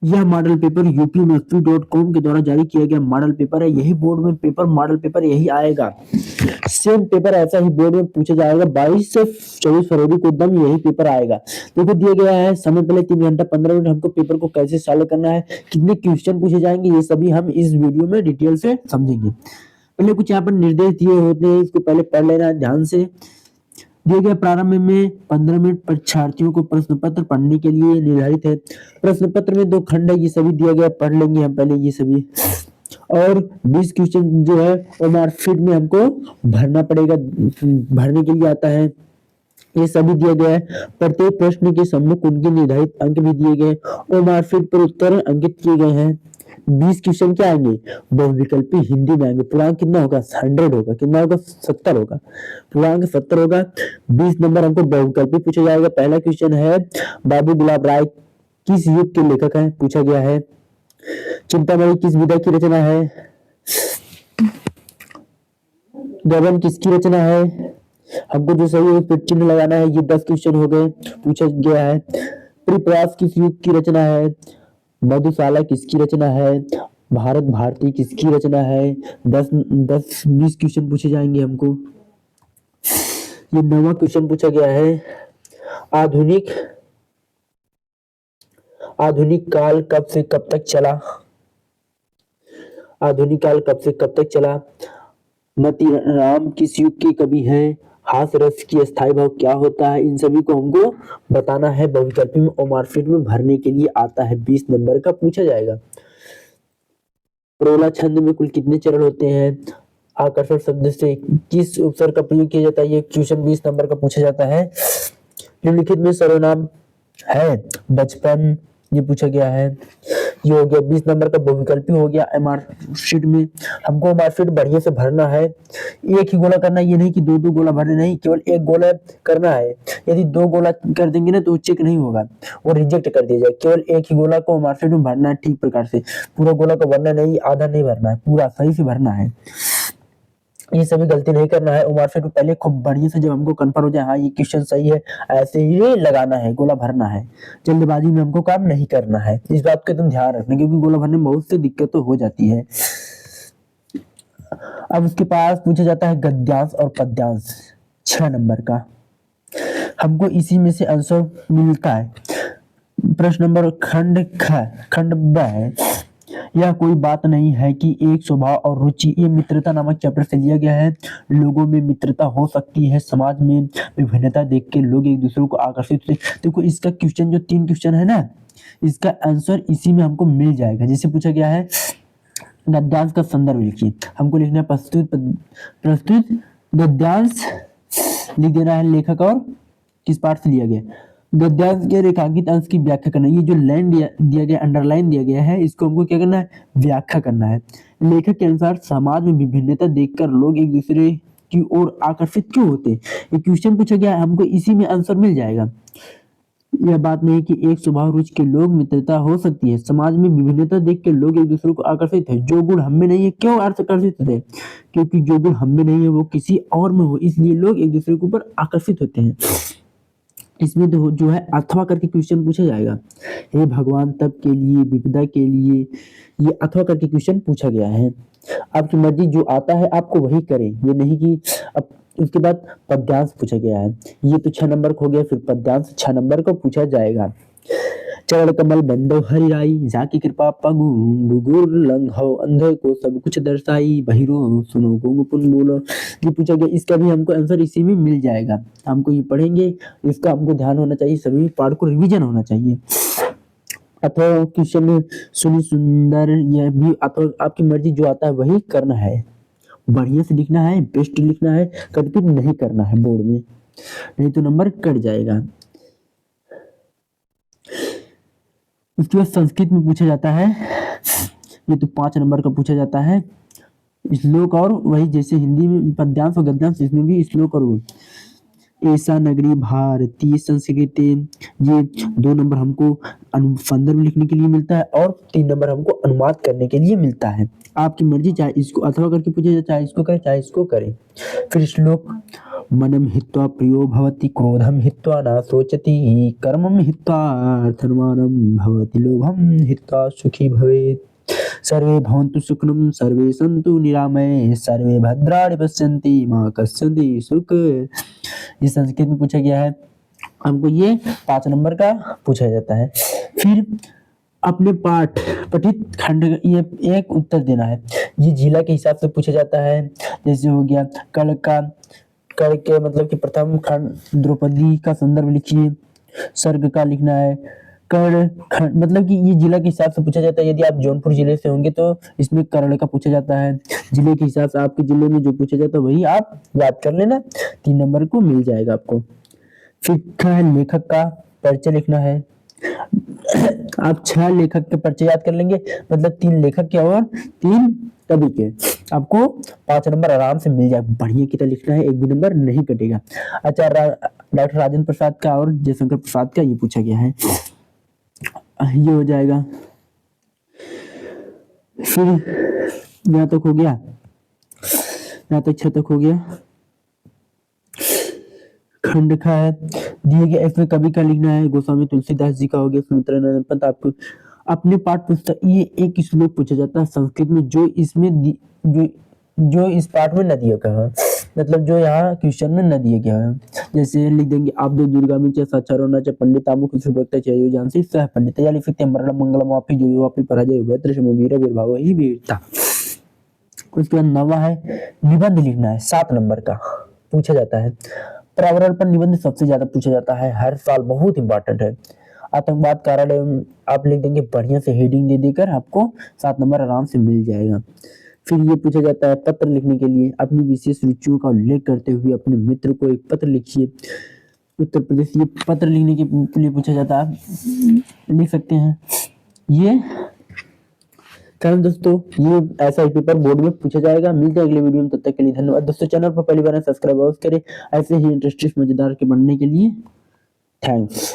यह model paper यूपीएससी.com के द्वारा जारी किया गया मॉडल पेपर है। यही बोर्ड में पेपर मॉडल पेपर यही आएगा। सेम पेपर ऐसा ही बोर्ड में पूछा जाएगा। 22 से 24 फरवरी को एकदम यही पेपर आएगा। देखो दिया गया है समय पहले 3 घंटा 15 मिनट। हमको पेपर को कैसे सॉल्व करना है, कितने क्वेश्चन पूछे जाएंगे, ये सभी हम इस वीडियो में डिटेल से समझेंगे। पहले कुछ यहाँ पर निर्देश दिए होते हैं, इसको पहले पढ़ लेना है ध्यान से। दिए गए प्रारंभ में 15 मिनट परीक्षार्थियों को प्रश्न पत्र पढ़ने के लिए निर्धारित है। प्रश्न पत्र में 2 खंड है, ये सभी दिया गया, पढ़ लेंगे हम पहले ये सभी। और 20 क्वेश्चन जो है वो मार्कशीट में हमको भरना पड़ेगा, भरने के लिए आता है। ये सभी दिया गया है। प्रत्येक प्रश्न के सम्मुख उनके निर्धारित अंक भी दिए गए और मार्कशीट पर उत्तर अंकित किए गए हैं। 20 क्वेश्चन क्या आएंगे, बहुविकल्पी हिंदी में आएंगे। पूर्णांक कितना होगा, 100 होगा। कितना होगा, 70 होगा। पूर्णांक 70 होगा। 20 नंबर हमको बहुविकल्पी पूछा जाएगा। पहला क्वेश्चन है, बाबू गुलाब राय किस युग के लेखक हैं, पूछा गया है। चिंतामणि किस विधा की रचना है। गबन किसकी रचना है। हमको जो सही है उस पर चिन्ह लगाना है। ये 10 क्वेश्चन हो गए, पूछा गया है। त्रिप्रयास किस युग की रचना है। मधुशाला किसकी रचना है। भारत भारती किसकी रचना है। 10-20 क्वेश्चन पूछे जाएंगे हमको। ये 9वां क्वेश्चन पूछा गया है, आधुनिक आधुनिक काल कब से कब तक चला। आधुनिक काल कब से कब तक चला। मतीराम किस युग के कवि हैं। हास्य रस की अस्थायी भाव क्या होता है। इन सभी को हमको बताना है। बहुविकल्पी में और मार्कशीट में भरने के लिए आता है। 20 नंबर का पूछा जाएगा। प्रोला छंद में कुल कितने चरण होते हैं। आकर्षण शब्द से किस उपसर्ग का प्रयोग किया जाता है। ये क्वेश्चन 20 नंबर का पूछा जाता है। निम्नलिखित में सर्वनाम है बचपन, ये पूछा गया है। ये हो गया 20 नंबर का बहुविकल्पी हो गया। मार्कशीट में हमको मार्कशीट बढ़िया से भरना है। एक ही गोला करना है, ये नहीं कि 2-2 गोला भरने, नहीं, केवल एक गोला करना है। यदि 2 गोला कर देंगे ना तो चेक नहीं होगा, वो रिजेक्ट कर दिया जाए। केवल एक ही गोला को मार्कशीट में भरना है ठीक प्रकार से। पूरा गोला को भरना नहीं, आधा नहीं भरना है, पूरा सही से भरना है। ये सभी गलती नहीं करना है। मार्कशीट में पहले खूब बढ़िया से जब हमको कंफर्म हो जाए हाँ ये क्वेश्चन सही है, ऐसे ही लगाना है, गोला भरना है। जल्दबाजी में हमको काम नहीं करना है, इस बात का तुम ध्यान रखना, क्योंकि गोला भरने में बहुत सी दिक्कत तो हो जाती है। अब उसके पास पूछा जाता है गद्यांश और पद्यांश 6 नंबर का। हमको इसी में से आंसर मिलता है। प्रश्न नंबर खंड ब है, यह कोई बात नहीं है कि एक स्वभाव और रुचि, ये मित्रता नामक चैप्टर से लिया गया है। लोगों में मित्रता हो सकती है, समाज में विभिन्नता देख के लोग एक दूसरे को आकर्षित होते। देखो इसका क्वेश्चन जो 3 क्वेश्चन है ना, इसका आंसर इसी में हमको मिल जाएगा। जैसे पूछा गया है गद्यांश का संदर्भ लिखिए, हमको लिखना है प्रस्तुत गद्यांश लिख देना है, लेखक और किस पाठ से लिया गया। गद्यांश के रेखांकित अंश की व्याख्या करना। ये जो लाइन दिया गया, अंडरलाइन दिया गया है, इसको हमको क्या करना है, व्याख्या करना है। लेखक के अनुसार समाज में विभिन्नता देखकर लोग एक दूसरे की ओर आकर्षित क्यों होते। ये क्वेश्चन पूछा गया है, हमको इसी में आंसर मिल जाएगा। यह बात नहीं कि एक स्वभाव रुचि के लोग मित्रता हो सकती है, समाज में विभिन्नता देख के लोग एक दूसरे को आकर्षित है। जो गुण हम में नहीं है क्यों आकर्षित होते हैं, क्योंकि जो गुण हम में नहीं है वो किसी और में हो, इसलिए लोग एक दूसरे के ऊपर आकर्षित होते हैं। इसमें जो है अथवा करके क्वेश्चन पूछा जाएगा। हे भगवान तब के लिए विपदा के लिए, ये अथवा करके क्वेश्चन पूछा गया है। आपकी मर्जी, जो आता है आपको वही करें, ये नहीं कि अब। उसके बाद पद्यांश पूछा गया है, ये तो 6 नंबर को हो गया। फिर पद्यांश 6 नंबर को पूछा जाएगा। चरण कमल बंदो हरिराई, जाकी कृपा पगु गुगुर लंघो, अंधे को सब कुछ दर्शाई, बहिरो सुनो गुंगपुन बोलो। ये पूछा गया, इसका भी हमको आंसर इसी में मिल जाएगा। हमको ये पढ़ेंगे, इसका हमको ध्यान होना चाहिए, सभी पाठ को रिवीजन होना चाहिए। अथवा क्वेश्चन सुनी सुंदर, यह भी अथवा आपकी मर्जी, जो आता है वही करना है। बढ़िया से लिखना है, बेस्ट लिखना है, कटपीट नहीं करना है बोर्ड में, नहीं तो नंबर कट जाएगा। उसके बाद संस्कृत में पूछा जाता है, ये तो 5 नंबर का पूछा जाता है। श्लोक और वही जैसे हिंदी में पद्यांश और गद्यांश, इसमें भी श्लोक और ऐसा नगरी भारतीय संस्कृति, ये 2 नंबर हमको संदर्भ लिखने के लिए मिलता है और 3 नंबर हमको अनुवाद करने के लिए मिलता है। आपकी मर्जी, चाहे इसको अथवा करके पूछे जाए, चाहे इसको करे चाहे इसको करे। फिर श्लोक, मनम हित्वा प्रियो भवति, क्रोधम हित्वा न शोचति, कर्मम हित्वा अर्थमानं भवति, लोभम हित्वा सुखी भवेत्। सर्वे भवन्तु सुखिनः, सर्वे सन्तु निरामये, सर्वे भद्राणि पश्यन्ति मा कश्चित् सुख। ये संस्कृत में पूछा गया है। हमको ये 5 नंबर का पूछा जाता है। फिर अपने पाठ पठित खंड ये एक उत्तर देना है। ये जिला के हिसाब से पूछा जाता है। जैसे हो गया कर्ण के मतलब कि प्रथम खंड द्रौपदी का संदर्भ लिखिए, सर्ग का लिखना है। कर्ण खंड मतलब कि ये जिला के हिसाब से पूछा जाता है। यदि आप जौनपुर जिले से होंगे तो इसमें कर्ण का पूछा जाता है। जिले के हिसाब से आपके जिले में जो पूछा जाता है वही आप याद कर लेना, 3 नंबर को मिल जाएगा आपको। फिर लेखक का परिचय लिखना है। आप 6 लेखक के परिचय याद कर लेंगे, मतलब 3 लेखक के और 3 कवि के, आपको 5 नंबर आराम से मिल जाएगा। बढ़िया की तरह लिखना है, एक भी नंबर नहीं कटेगा। आचार्य डॉक्टर राजेंद्र प्रसाद का और जयशंकर प्रसाद का ये पूछा गया है। ये हो जाएगा। फिर यहाँ तक हो गया, यहाँ तक 6 तक हो गया। खंड का है दिए गए, इसमें कवि का लिखना है। गोस्वामी तुलसीदास जी का हो गया। सुमित्रानंद पंत। आपको अपने पाठ पुस्तक ये एक श्लोक पूछा जाता है संस्कृत में, जो इसमें जो इस पाठ में न दिया गया है, मतलब जो यहाँ क्वेश्चन में न दिया गया है। जैसे लिख देंगे, आप दो दुर्गा में च साचारो न च पंडित आमुख सुभक्ता चयो जानसी सह पंडित, या लिख सकते हैं मरण मंगलम वापी जो वापी पराजय वैत्र शमो वीर वीरभाव ही वीरता। उसके बाद 9वां है निबंध लिखना है। 7 नंबर का पूछा जाता है। पर्यावरण पर निबंध सबसे ज्यादा पूछा जाता है, हर साल बहुत इंपॉर्टेंट है। आतंकवाद कार्यालय आप लिख देंगे, बढ़िया से हेडिंग दे देकर आपको 7 नंबर आराम से मिल जाएगा। फिर ये पूछा जाता है पत्र लिखने के लिए, अपनी विशेष रुचियों का उल्लेख करते हुए अपने मित्र को एक पत्र लिखिए। उत्तर प्रदेश, ये पत्र लिखने के लिए पूछा जाता है, लिख सकते हैं ये। कारण दोस्तों ये ऐसा ही पेपर बोर्ड में पूछा जाएगा। मिलते हैं अगले वीडियो में, तब तक के लिए धन्यवाद दोस्तों। चैनल पर पहली बार सब्सक्राइब करें ऐसे ही इंटरेस्टिंग मजेदार के बनने के लिए। थैंक्स।